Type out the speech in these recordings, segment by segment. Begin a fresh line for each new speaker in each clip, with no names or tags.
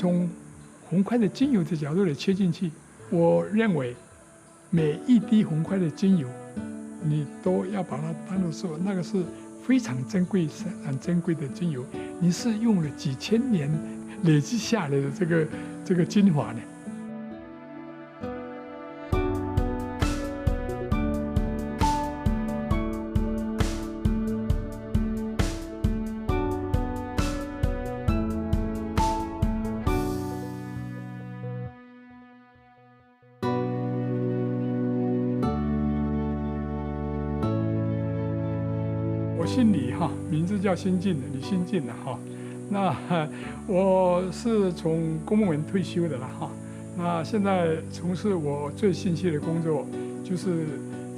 从红檜的精油的角度来切进去，我认为每一滴红檜的精油，你都要把它当作说那个是非常珍贵、很珍贵的精油，你是用了几千年累积下来的这个精华呢。我姓李哈，名字叫新进的，李新进的哈。那我是从公务员退休的了哈。那现在从事我最兴趣的工作，就是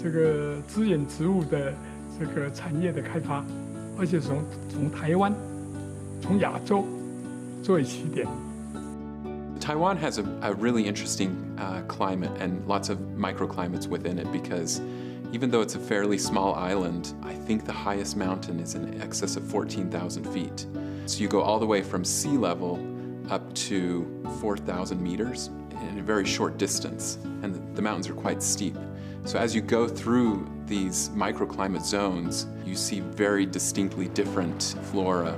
这个资源植物的这个产业的开发，而且从台湾、从亚洲作为起点。
Taiwan has a really interesting climate and lots of microclimates within it because even though it's a fairly small island, I think the highest mountain is in excess of 14,000 feet. So you go all the way from sea level up to 4,000 meters in a very short distance, and the mountains are quite steep. So as you go through these microclimate zones, you see very distinctly different flora.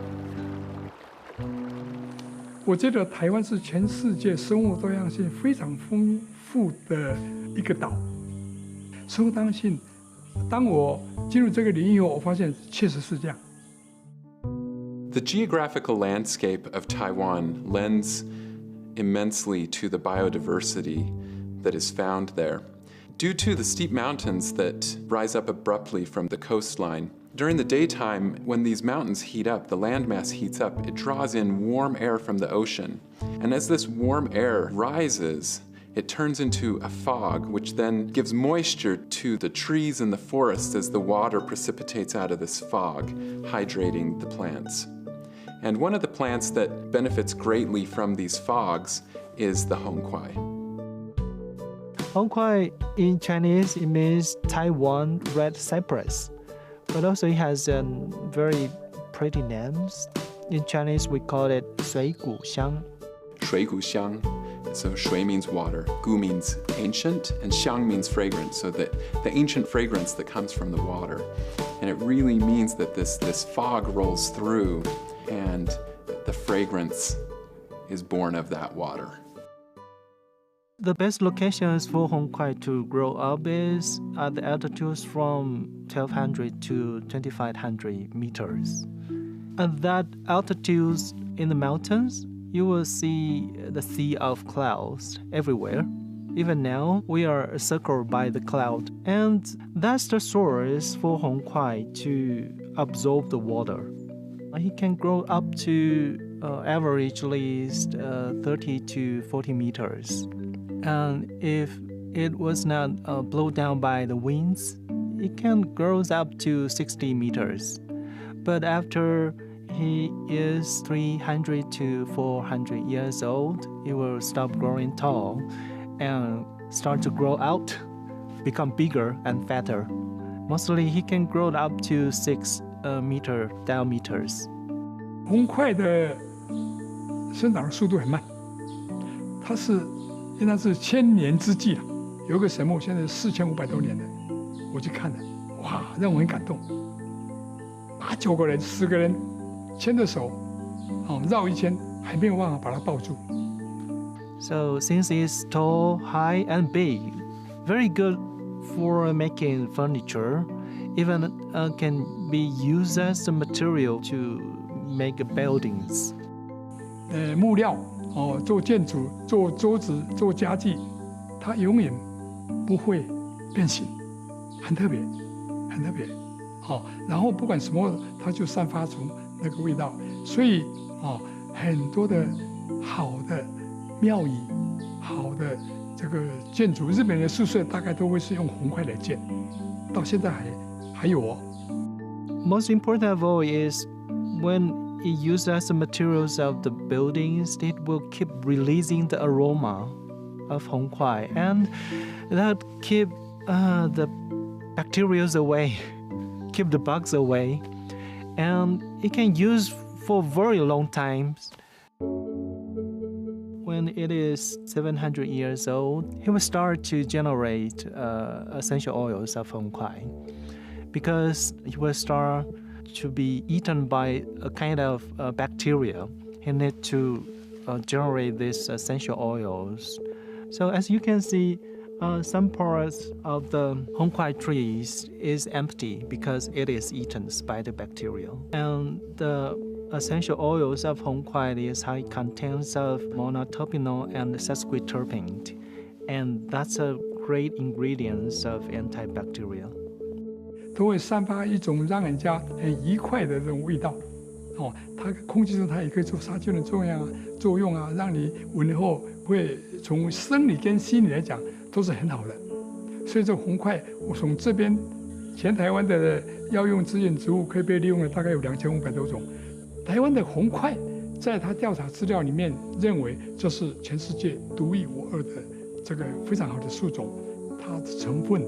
我觉得台湾是全世界生物多样性非常丰富的一个岛。生物多样性，当我进入这个领域后，我发现确实是这样。
The geographical landscape of Taiwan lends immensely to the biodiversity that is found there. Due to the steep mountains that rise up abruptly from the coastline, during the daytime, when these mountains heat up, the landmass heats up, it draws in warm air from the ocean. And as this warm air rises, it turns into a fog, which then gives moisture to the trees and the forests as the water precipitates out of this fog, hydrating the plants. And one of the plants that benefits greatly from these fogs is the Kuai.
Kuai in Chinese, it means Taiwan red cypress, but also it has very pretty names. In Chinese, we call it 水谷香.
水谷香. So 水 means water, gu means ancient, and xiang means fragrant. So the ancient fragrance that comes from the water. And it really means that this fog rolls through and the fragrance is born of that water.
The best locations for Kuai to grow up is at the altitudes from 1,200 to 2,500 meters. At that altitudes in the mountains, you will see the sea of clouds everywhere. Even now, we are circled by the cloud, and that's the source for Kuai to absorb the water. It can grow up to averagely 30 to 40 meters. And if it was not blown down by the winds, it can grow up to 60 meters. But after he is 300 to 400 years old, it will stop growing tall and start to grow out, become bigger and fatter. Mostly he can grow up to 6 meter diameters.
红檜的生长速度很慢，它是应该是千年之计了。有一个神木现在4500多年了，我去看了，哇，让我很感动。8、9个人、10个人牵着手，绕一圈，还没有办法把它抱住。
So since it's tall, high, and big, very good for making furniture, even can be used as a material to make buildings.
木料做建筑、做桌子、做家具，它永远不会变形，很特别，很特别。然后不管什么，它就散发出那个味道。所以很多的好的庙宇、好的这个建筑，日本人的宿舍大概都会是用红檜来建，到现在还有哦。
Most important of all is when it used as the materials of the buildings, it will keep releasing the aroma of Kuai, and that keep the bacteria away, keep the bugs away, and it can use for very long times. when it is 700 years old, he will start to generate essential oils of Hong Kuai, because he will start to be eaten by a kind of bacteria. He need to generate these essential oils. So as you can see, some parts of the Hong Kuai trees is empty because it is eaten by the bacteria. And the essential oils of Hong Kuai is high contents of monoterpenol and sesquiterpene, and that's a great ingredients of antibacterial.
都会散发一种让人家很愉快的这种味道，它空气中它也可以做杀菌的作用啊，让你闻后会从生理跟心理来讲都是很好的。所以这红檜，我从这边全台湾的药用资源植物可以被利用的大概有2500多种。台湾的红檜，在他调查资料里面认为这是全世界独一无二的这个非常好的树种，它的成分，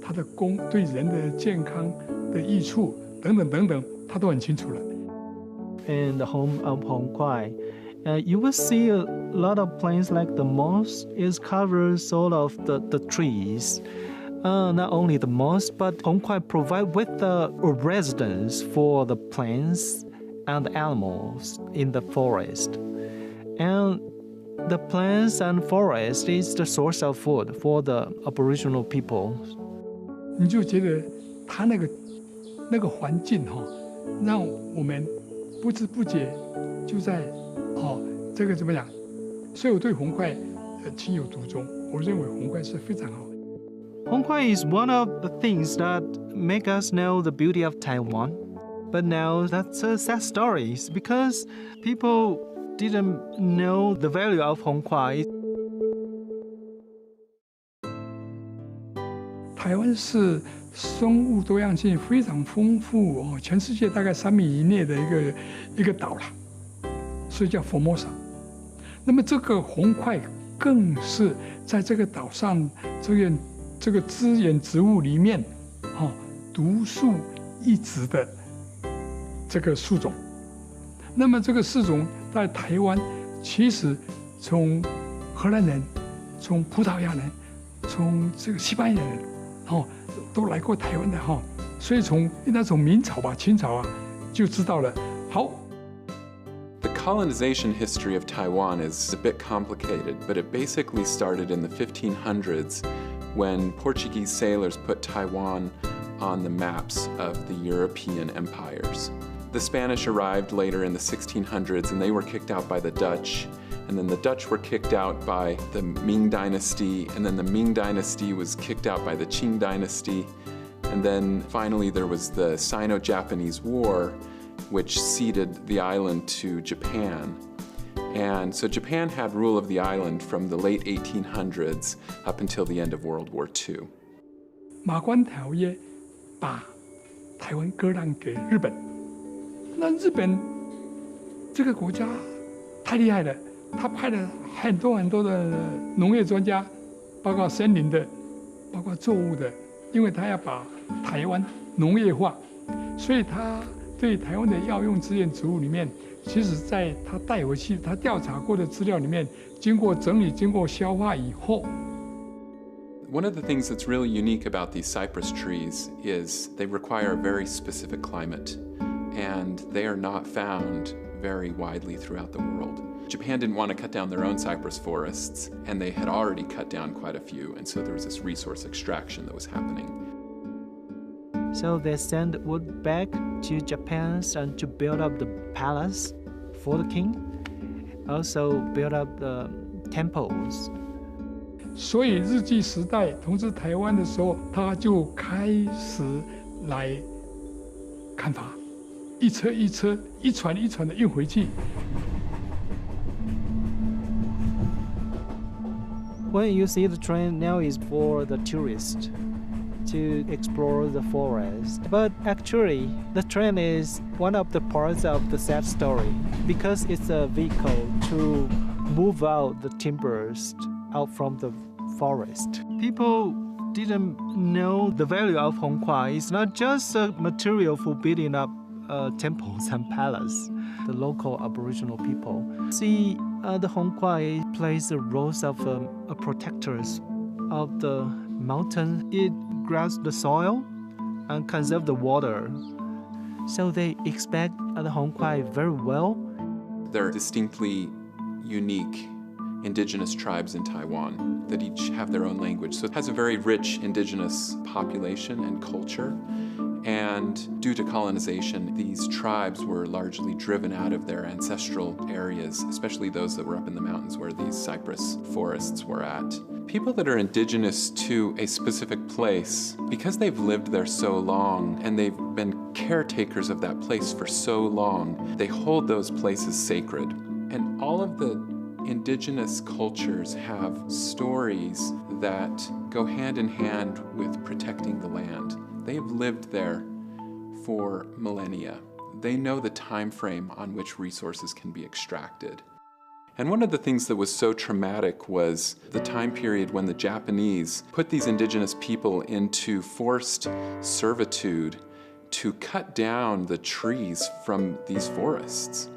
它的对人的健康的益处等等等等，他都很清楚了。
In the home of Hong Kuai, you will see a lot of plants like the moss is covers all of the trees. Not only the moss, but Hong Kuai provide with the residence for the plants and the animals in the forest. And the plants and forest is the source of food for the Aboriginal people.
你就觉得它那个环境让我们不知不觉就在这个怎么讲？所以我对红檜情有独钟。我认为红檜是非常好的。
Hong Kuai is one of the things that make us know the beauty of Taiwan. But now that's a sad story because people didn't know the value of Hong Kuai.
台湾是生物多样性非常丰富全世界大概3米以内的一个岛了，所以叫 Formosa。那么这个红檜更是在这个岛上这个资源植物里面独树一帜的这个树种。那么这个树种在台湾，其实从荷兰人、从葡萄牙人、从这个西班牙人都来过台湾的所以应该从明朝吧、清朝就知道了。好。
The colonization history of Taiwan is a bit complicated, but it basically started in the 1500s when Portuguese sailors put Taiwan on the maps of the European empires. The Spanish arrived later in the 1600s and they were kicked out by the Dutch. And then the Dutch were kicked out by the Ming Dynasty, and then the Ming Dynasty was kicked out by the Qing Dynasty. And then finally there was the Sino-Japanese War, which ceded the island to Japan. And so Japan had rule of the island from the late 1800s up until the end of World War II.
马关条约把台湾割让给日本，那日本这个国家太厉害了。他派了很多的农业专家，包括森林的，包括作物的，因为他要把台湾农业化，所以他对台湾的药用资源植物里面，其实在他带回去他调查过的资料里面，经过整理、经过消化以后。
One of the things that's really unique about these cypress trees is they require a very specific climate, and they are not found very widely throughout the world. Japan didn't want to cut down their own cypress forests, and they had already cut down quite a few, and so there was this resource extraction that was happening.
So they sent wood back to Japan and to build up the palace for the king, also build up the temples.
所以日据时代统治台湾的时候，他就开始来砍伐，一车一车、一船一船的运回去。
When you see the train now is for the tourists to explore the forest. But actually, the train is one of the parts of the sad story because it's a vehicle to move out the timbers out from the forest. People didn't know the value of Hong Kuai. It's not just a material for building up temples and palaces. The local Aboriginal people see the Kuai plays the roles of a protectors of the mountain. It grabs the soil and conserve the water. So they expect the Kuai very well.
They're distinctly unique indigenous tribes in Taiwan that each have their own language. So it has a very rich indigenous population and culture. And due to colonization, these tribes were largely driven out of their ancestral areas, especially those that were up in the mountains where these cypress forests were at. People that are indigenous to a specific place, because they've lived there so long and they've been caretakers of that place for so long, they hold those places sacred. And all of the indigenous cultures have stories that go hand in hand with protecting the land. They have lived there for millennia. They know the time frame on which resources can be extracted. And one of the things that was so traumatic was the time period when the Japanese put these indigenous people into forced servitude to cut down the trees from these forests.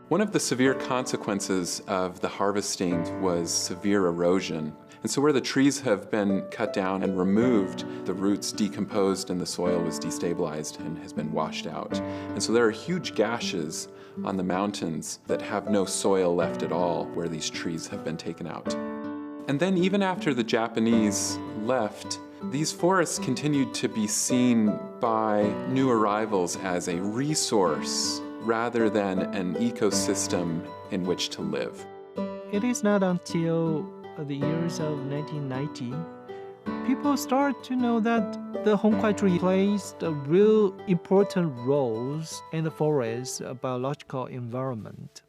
One of the severe consequences of the harvesting was severe erosion. And so where the trees have been cut down and removed, the roots decomposed and the soil was destabilized and has been washed out. And so there are huge gashes on the mountains that have no soil left at all where these trees have been taken out. And then even after the Japanese left, these forests continued to be seen by new arrivals as a resource rather than an ecosystem in which to live.
It is not until the years of 1990, people start to know that the Kuai tree plays the real important roles in the forest biological environment.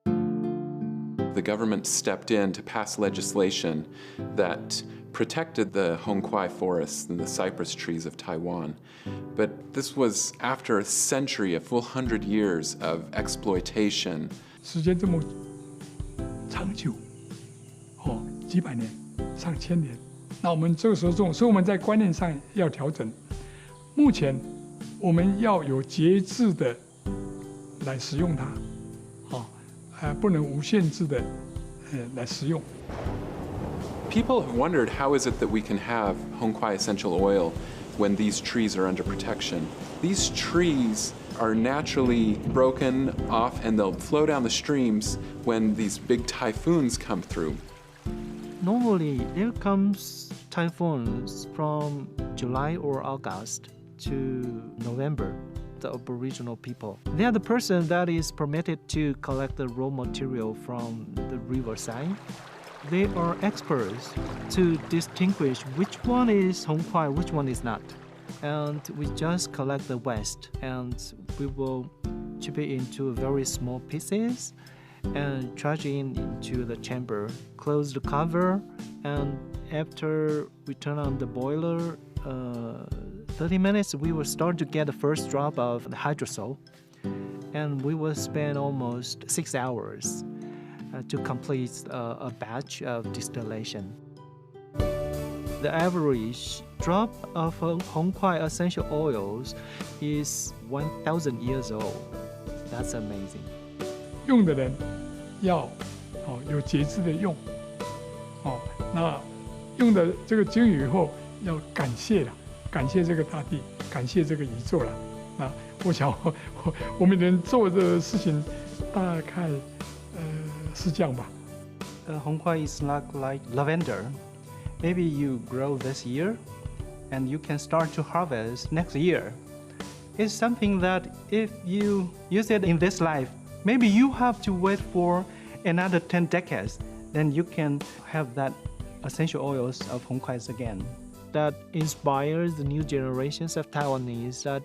The government stepped in to pass legislation that protected the Kuai forests and the cypress trees of Taiwan. But this was after a century, a full 100 years of exploitation.
时间这么长久，几百年、上千年，那我们这个时候所以我们在观念上要调整。目前我们要有节制的来使用它，不能无限制的来使用。
People have wondered how is it that we can have Kuai essential oil when these trees are under protection. These trees are naturally broken off and they'll flow down the streams when these big typhoons come through.
Normally, there comes typhoons from July or August to November. The Aboriginal people, they are the person that is permitted to collect the raw material from the riverside. They are experts to distinguish which one is Kuai, which one is not. And we just collect the waste and we will chip it into very small pieces and charge it into the chamber, close the cover, and after we turn on the boiler, 30 minutes, we will start to get the first drop of the hydrosol, and we will spend almost 6 hours to complete a batch of distillation. The average drop of Kuai essential oils is 1,000 years old. That's amazing.
用的人要有节制的用，那用的这个精油以后要感谢了，感谢这个大地，感谢这个宇宙了。那我想我们能做的事情大概是这样吧。
Kuai is not like lavender. Maybe you grow this year, and you can start to harvest next year. It's something that if you use it in this life, maybe you have to wait for another 10 decades, then you can have that essential oils of Kuai again. That inspires the new generations of Taiwanese that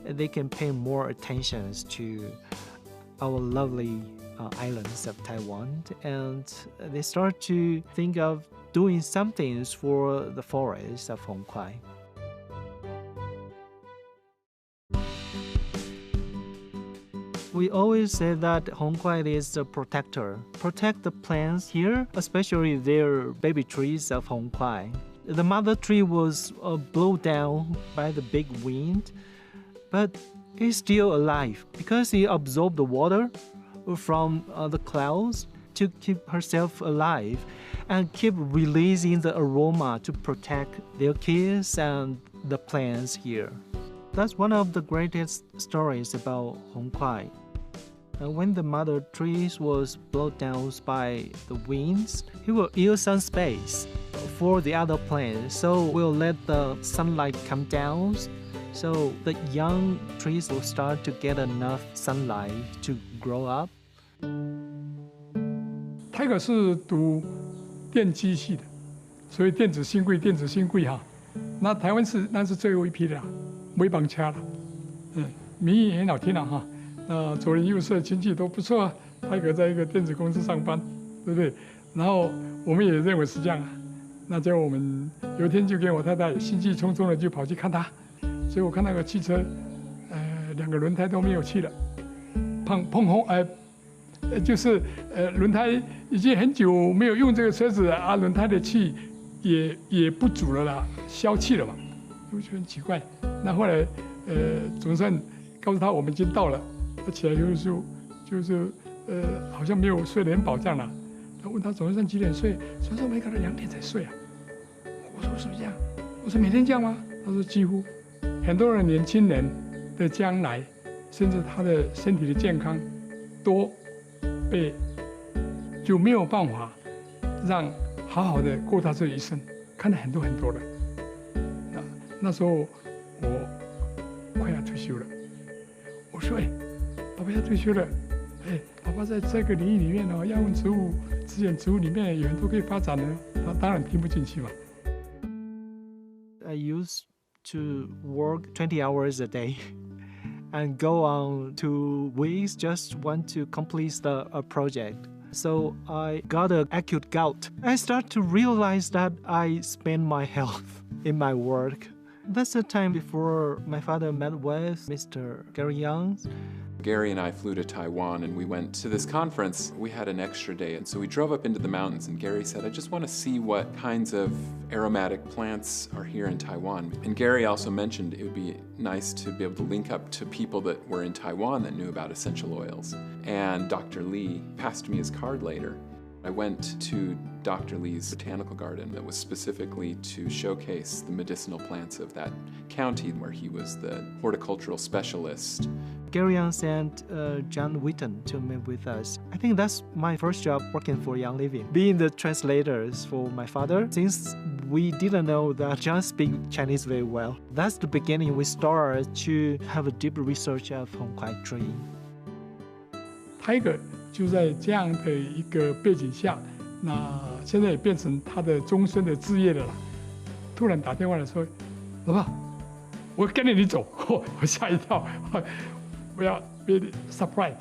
they can pay more attention to our lovely islands of Taiwan, and they start to think of doing some things for the forests of Kuai. We always say that Kuai is a protector. Protect the plants here, especially their baby trees of Kuai. The mother tree was blown down by the big wind, but it's still alive because it absorbed the water from the clouds to keep herself alive and keep releasing the aroma to protect their kids and the plants here. That's one of the greatest stories about Kuai. When the mother tree was blown down by the winds, he will use some space for the other plants, so we'll let the sunlight come down, so the young trees will start to get enough sunlight to grow up.
Tiger 是读电机系的，所以电子新贵哈。那台湾那是最后一批的啦，没绑掐了。名义很好听了哈。那左邻右舍亲戚都不错啊。Tiger 在一个电子公司上班，对不对？然后我们也认为是这样啊。那结果我们有一天就跟我太太兴气冲冲的就跑去看他，所以我看那个汽车，2个轮胎都没有气了，碰红就是轮胎已经很久没有用这个车子啊，轮胎的气也不足了啦，消气了嘛，我觉得很奇怪。那后来总算告诉他我们已经到了，他起来就是好像没有睡得很饱这样了。他问他早上几点睡，说没搞到2点才睡啊。我说是不是这样？我说每天这样吗？他说几乎。很多人年轻人的将来，甚至他的身体的健康，都就没有办法让好好的过他这一生，看了很多人。那时候我快要退休了，我说爸爸要退休了，爸爸在这个领域里面药用植物、自然植物里面有很多可以发展的，他当然听不进去嘛。
I used to work 20 hours a day and go on 2 weeks just want to complete a project. So I got an acute gout. I start to realize that I spend my health in my work. That's the time before my father met with Mr. Gary Young.
Gary and I flew to Taiwan and we went to this conference. We had an extra day, and so we drove up into the mountains, and Gary said, I just want to see what kinds of aromatic plants are here in Taiwan. And Gary also mentioned it would be nice to be able to link up to people that were in Taiwan that knew about essential oils. And Dr. Lee passed me his card later. I went to Dr. Lee's botanical garden that was specifically to showcase the medicinal plants of that county where he was the horticultural specialist.
Gary Young sent John Wheaton to meet with us. I think that's my first job working for Young Living, being the translators for my father, since we didn't know that John speaks Chinese very well. That's the beginning. We started to have a deep research of Kuai tree.
Tiger 就在这样的一个背景下，那现在也变成他的终身的志业了啦。突然打电话来说：“老爸，我跟着你走。”我吓一跳，我要 really surprise，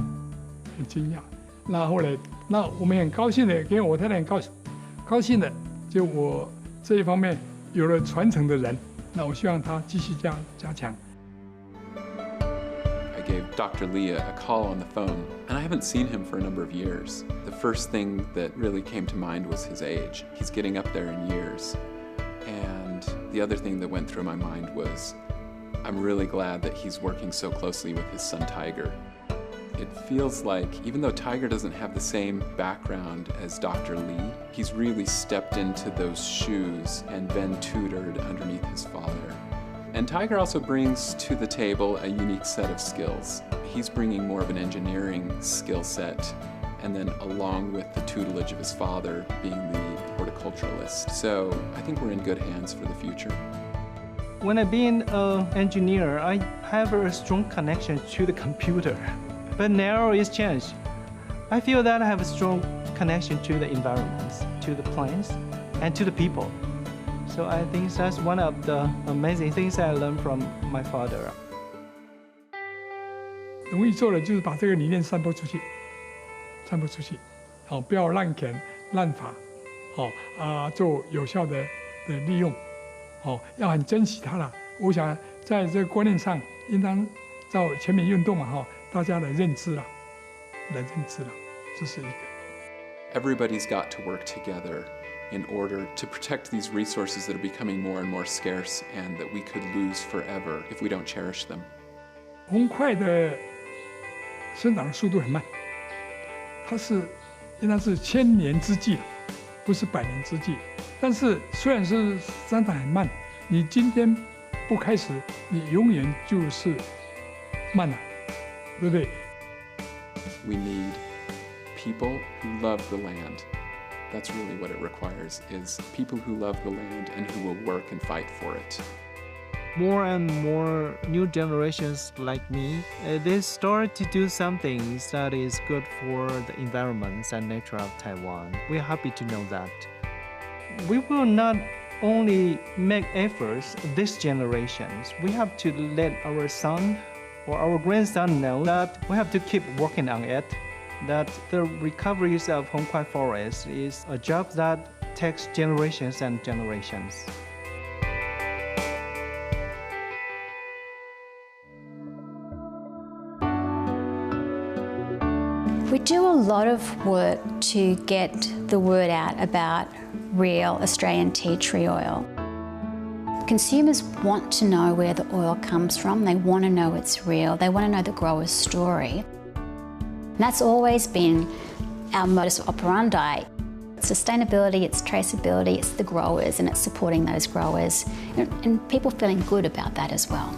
很惊讶。那后来，那我们很高兴的，跟我太太很高兴的，就我这一方面有了传承的人，那我希望他继续加强。
I gave Dr. Lee a call on the phone, and I haven't seen him for a number of years. The first thing that really came to mind was his age. He's getting up there in years. And the other thing that went through my mind was, I'm really glad that he's working so closely with his son Tiger. It feels like, even though Tiger doesn't have the same background as Dr. Lee, he's really stepped into those shoes and been tutored underneath his father. And Tiger also brings to the table a unique set of skills. He's bringing more of an engineering skill set, and then along with the tutelage of his father being the horticulturalist. So I think we're in good hands for the future.
When I've been an engineer, I have a strong connection to the computer. But now it's changed. I feel that I have a strong connection to the environment, to the plants, and to the people. So I think that's one of the amazing things I learned from my father.
容易做的就是把这个理念散播出去，好，不要滥权滥法，做有效的利用，要很珍惜它了。我想在这个观念上，应当照全民运动嘛，大家来认知了，这是一个。
Everybody's got to work together in order to protect these resources that are becoming more and more scarce and that we could lose forever if we don't cherish them.
红檜的生长速度很慢，它是应该是1000年之计，不是100年之计。但是虽然是生产很慢，你今天不开始，你永远就是慢了，对不对？
We need people who love the land. That's really what it requires, is people who love the land and who will work and fight for it.
More and more new generations like me, they start to do something that is good for the environment and nature of Taiwan. We're happy to know that. We will not only make efforts this generations. We have to let our son or our grandson know that we have to keep working on it, that the recoveries of Hong Kuai Forest is a job that takes generations and generations.
We do a lot of work to get the word out about real Australian tea tree oil. Consumers want to know where the oil comes from. They want to know it's real. They want to know the grower's story. And that's always been our modus operandi. Sustainability, it's traceability, it's the growers, and it's supporting those growers, and people feeling good about that as well.